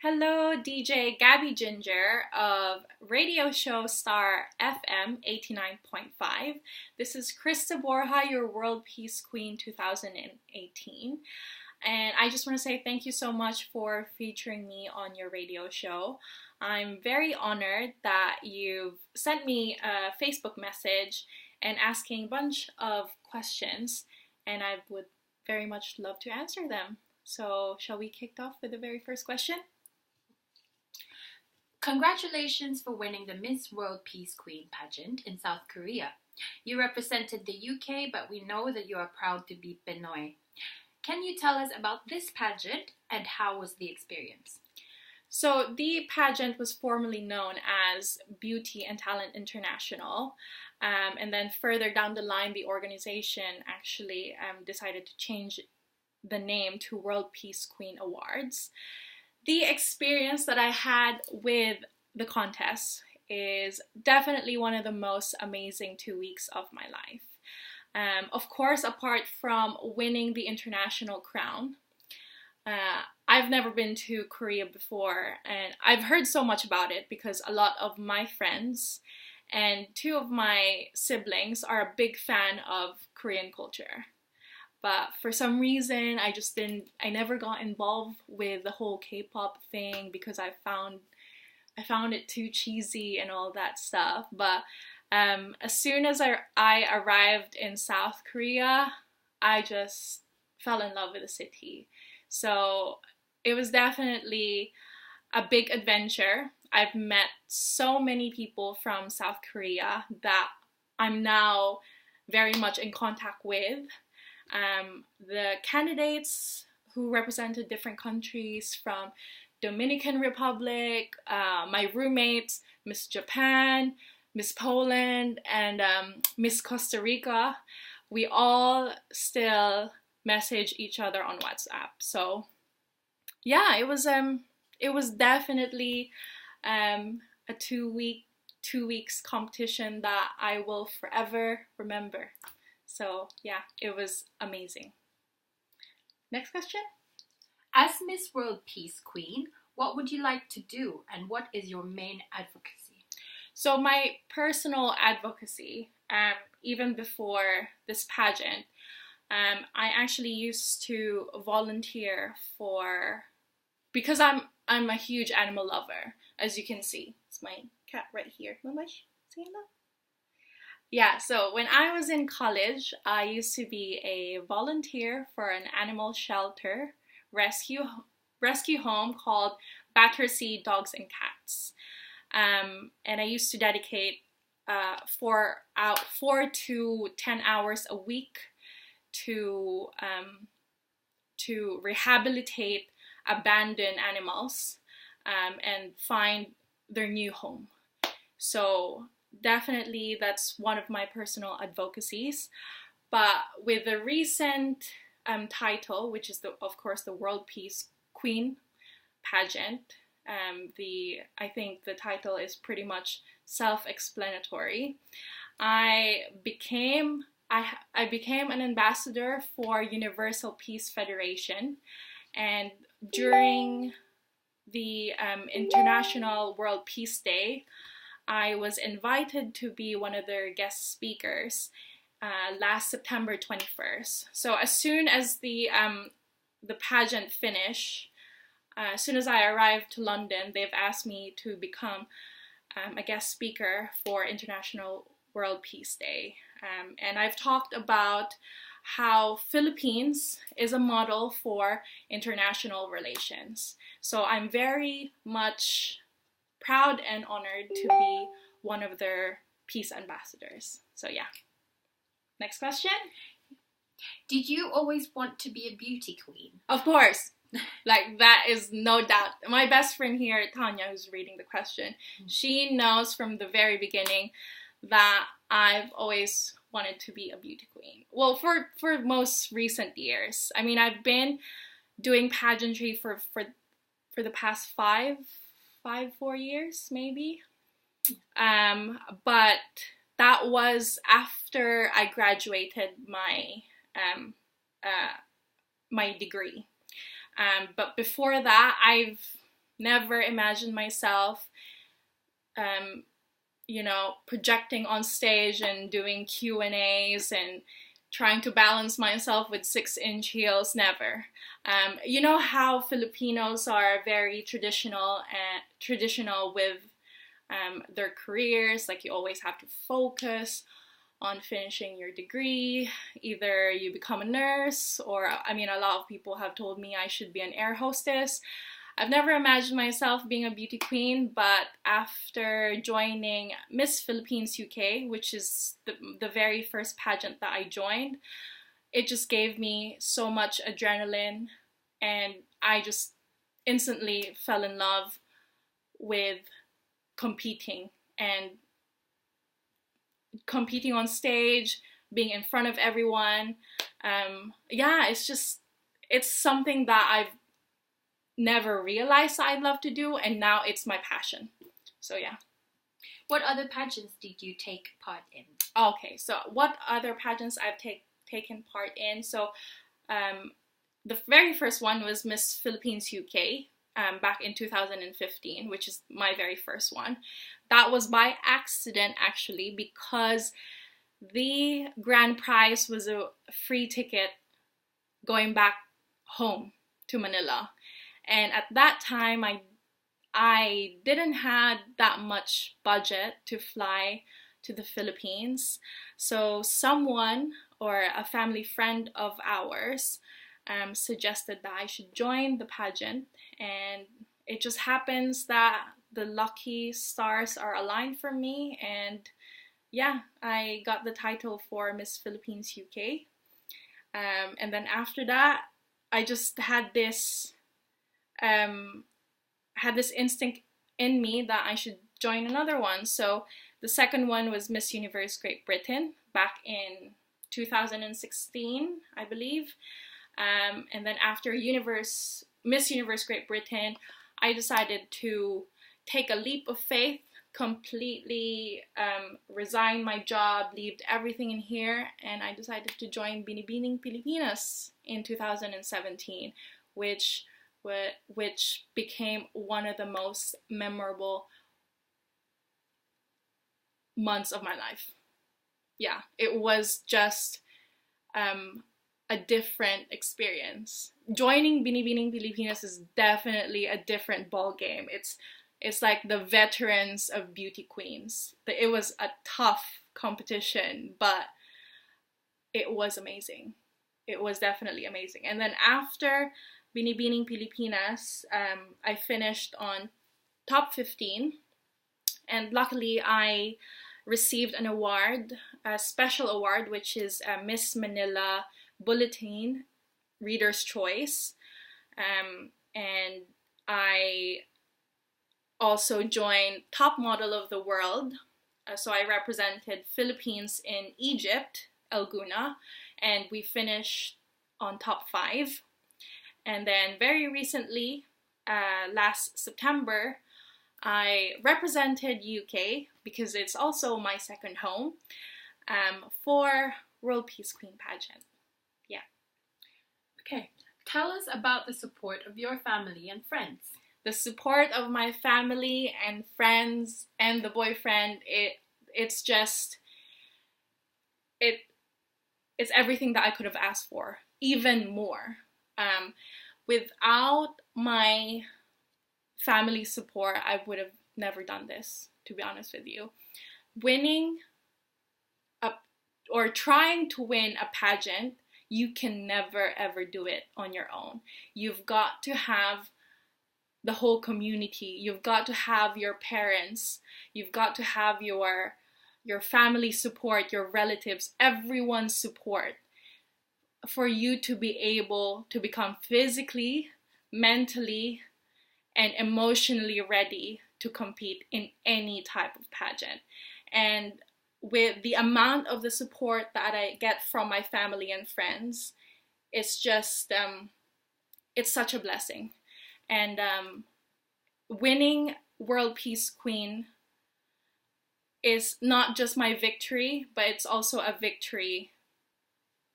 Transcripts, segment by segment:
Hello, DJ Gabby Ginger of Radio Show Star FM 89.5. This is Krista Borja, your World Peace Queen 2018. And I just want to say thank you so much for featuring me on your radio show. I'm very honored that you've sent me a Facebook message and asking a bunch of questions, and I would very much love to answer them. So, shall we kick off with the very first question? Congratulations for winning the Miss World Peace Queen pageant in South Korea. You represented the UK, but we know that you are proud to be Pinoy. Can you tell us about this pageant and how was the experience? So the pageant was formerly known as Beauty and Talent International, and then further down the line, the organization actually decided to change the name to World Peace Queen Awards. The experience that I had with the contest is definitely one of the most amazing 2 weeks of my life. Of course, apart from winning the international crown, I've never been to Korea before, and I've heard so much about it because a lot of my friends and two of my siblings are a big fan of Korean culture. But for some reason, I never got involved with the whole K-pop thing because I found it too cheesy and all that stuff. But as soon as I arrived in South Korea, I just fell in love with the city. So it was definitely a big adventure. I've met so many people from South Korea that I'm now very much in contact with. The candidates who represented different countries from Dominican Republic, my roommates, Miss Japan, Miss Poland, and Miss Costa Rica, we all still message each other on WhatsApp. So yeah, it was definitely a 2 weeks competition that I will forever remember. So yeah, it was amazing. Next question. As Miss World Peace Queen, what would you like to do and what is your main advocacy? So my personal advocacy, even before this pageant, I actually used to volunteer because I'm a huge animal lover, as you can see. It's my cat right here. Mamash, say hello. Yeah, so when I was in college, I used to be a volunteer for an animal shelter rescue home called Battersea Dogs and Cats. And I used to dedicate 4 to 10 hours a week to rehabilitate abandoned animals and find their new home. So definitely that's one of my personal advocacies. But with the recent title, which is of course the World Peace Queen pageant, I think the title is pretty much self-explanatory. I became an ambassador for Universal Peace Federation, and during the International World Peace Day, I was invited to be one of their guest speakers last September 21st. So as soon as the pageant finished, as soon as I arrived to London, they've asked me to become a guest speaker for International World Peace Day. And I've talked about how Philippines is a model for international relations. So I'm very much proud and honored to be one of their peace ambassadors. So yeah. Next question. Did you always want to be a beauty queen? Of course. Like, that is no doubt. My best friend here, Tanya, who's reading the question, she knows from the very beginning that I've always wanted to be a beauty queen. Well, for most recent years. I mean, I've been doing pageantry for the past 4 years, maybe. But that was after I graduated my my degree. But before that, never imagined myself, projecting on stage and doing Q&As and trying to balance myself with 6-inch heels. Never. You know how Filipinos are very traditional with their careers. Like, you always have to focus on finishing your degree. Either you become a nurse, or a lot of people have told me I should be an air hostess. I've never imagined myself being a beauty queen, but after joining Miss Philippines UK, which is the very first pageant that I joined, it just gave me so much adrenaline, and I just instantly fell in love with competing on stage, being in front of everyone. It's something that I've never realized I'd love to do, and now it's my passion. So yeah. What other pageants did you take part in? Okay, so what other pageants I've taken part in? So the very first one was Miss Philippines UK back in 2015, which is my very first one. That was by accident, actually, because the grand prize was a free ticket going back home to Manila. And at that time, I didn't have that much budget to fly to the Philippines. So someone, or a family friend of ours, suggested that I should join the pageant. And it just happens that the lucky stars are aligned for me. And yeah, I got the title for Miss Philippines UK. And then after that, I just had this instinct in me that I should join another one. So the second one was Miss Universe Great Britain back in 2016, I believe. And then after Miss Universe Great Britain, I decided to take a leap of faith, completely resign my job, leave everything in here, and I decided to join Binibining Pilipinas in 2017, which became one of the most memorable months of my life. Yeah, it was just a different experience. Joining Binibining Pilipinas is definitely a different ball game. It's like the veterans of beauty queens. It was a tough competition, but it was amazing. It was definitely amazing. And then after Binibining Pilipinas, I finished on top 15, and luckily I received an award, a special award, which is a Miss Manila Bulletin Reader's Choice, and I also joined Top Model of the World. So I represented Philippines in Egypt, Elguna, and we finished on top 5. And then very recently, last September, I represented UK, because it's also my second home, for World Peace Queen pageant. Yeah. Okay. Tell us about the support of your family and friends. The support of my family and friends and the boyfriend, it's everything that I could have asked for, even more. Without my family support, I would have never done this, to be honest with you. Trying to win a pageant, you can never ever do it on your own. You've got to have the whole community. You've got to have your parents. You've got to have your family support, your relatives, everyone's support, for you to be able to become physically, mentally, and emotionally ready to compete in any type of pageant. And with the amount of the support that I get from my family and friends, it's just, it's such a blessing. And winning World Peace Queen is not just my victory, but it's also a victory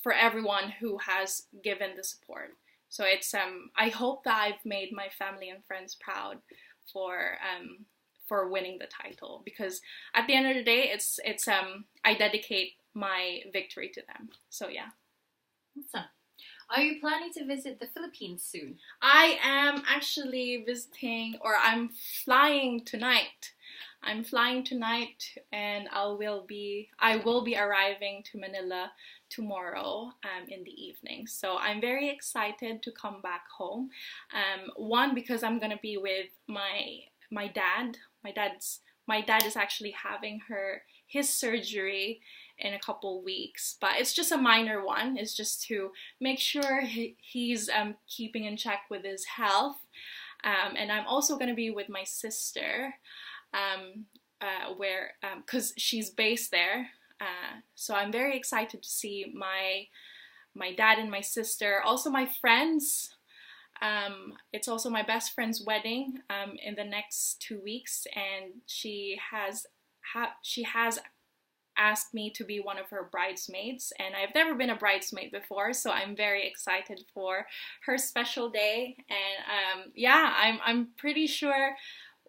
for everyone who has given the support. So it's I hope that I've made my family and friends proud for winning the title, because at the end of the day, it's I dedicate my victory to them. So yeah. Awesome. Are you planning to visit the Philippines soon? I am actually visiting, or I'm flying tonight. I'm flying tonight, and I will be arriving to Manila tomorrow in the evening. So I'm very excited to come back home. One, because I'm gonna be with my dad. My dad is actually having his surgery in a couple weeks, but it's just a minor one. It's just to make sure he's keeping in check with his health. And I'm also gonna be with my sister. Because she's based there, so I'm very excited to see my dad and my sister, also my friends. It's also my best friend's wedding in the next 2 weeks, and she has asked me to be one of her bridesmaids, and I've never been a bridesmaid before, so I'm very excited for her special day. And yeah, I'm pretty sure.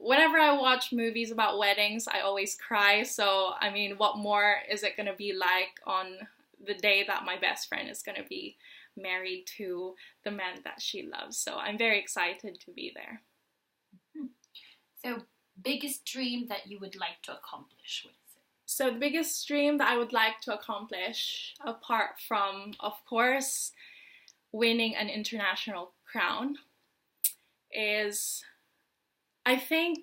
Whenever I watch movies about weddings, I always cry. So, I mean, what more is it going to be like on the day that my best friend is going to be married to the man that she loves? So, I'm very excited to be there. So, biggest dream that you would like to accomplish? What is it? So, the biggest dream that I would like to accomplish, apart from, of course, winning an international crown, is, I think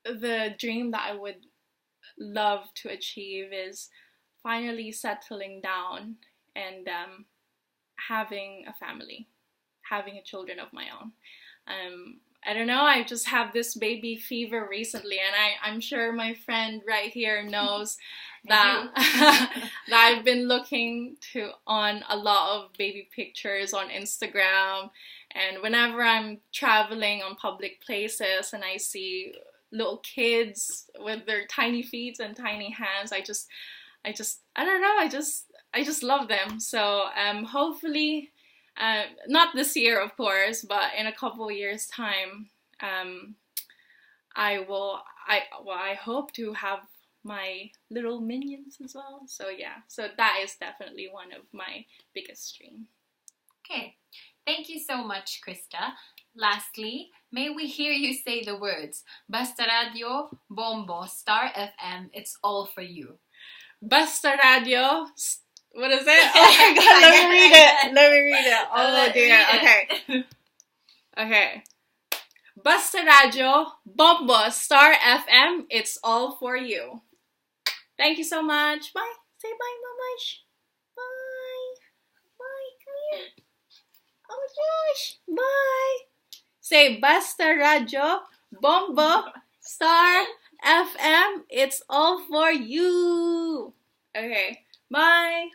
the dream that I would love to achieve is finally settling down and having a family, having children of my own. I don't know, I just have this baby fever recently, and I'm sure my friend right here knows that, that I've been looking on a lot of baby pictures on Instagram. And whenever I'm traveling on public places and I see little kids with their tiny feet and tiny hands, I don't know, I just love them. So hopefully, not this year, of course, but in a couple years' time, I hope to have my little minions as well. So yeah, so that is definitely one of my biggest dreams. Okay. Thank you so much, Krista. Lastly, may we hear you say the words Basta Radio, Bombo, Star FM, it's all for you. Basta Radio, what is it? Oh my god, let me read it. Oh dear, okay. Okay. Basta Radio, Bombo, Star FM, it's all for you. Thank you so much. Bye. Say bye, Mamash. Bye. Bye, come here. Oh my gosh, bye. Say Basta Radio, Bombo, Star FM, it's all for you. Okay, bye.